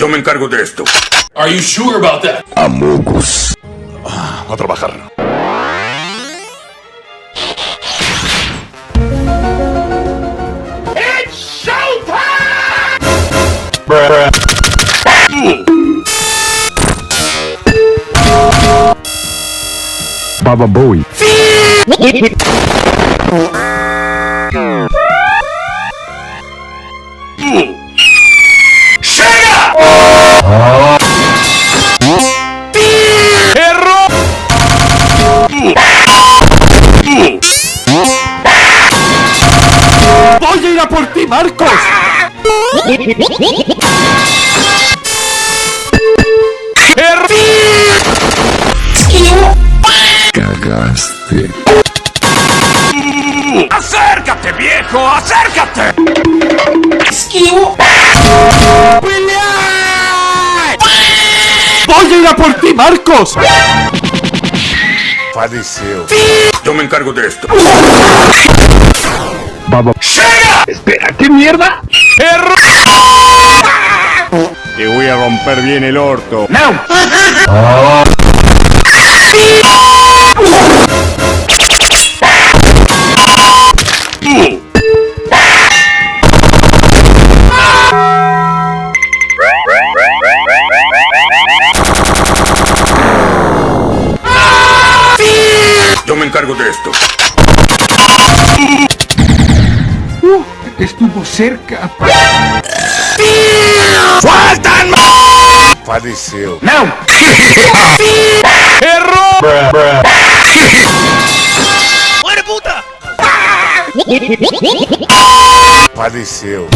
Yo me encargo de esto. Are you sure about that? Amogus. A trabajar. It's showtime! Baba Bowie. ¡Voy a ir a por ti, Marcos! Cagaste. ¡Acércate, viejo! ¡Acércate! ¡Voy a ir a por ti, Marcos! Padeceu. Yo me encargo de esto. Baba. ¡Espera! ¿Qué mierda? Te voy a romper bien el orto. ¡No! Yo me encargo de esto. Estuvo cerca. ¡Suéltanme! Padeceu. ¡No! ¡Muere, puta! Padeceu.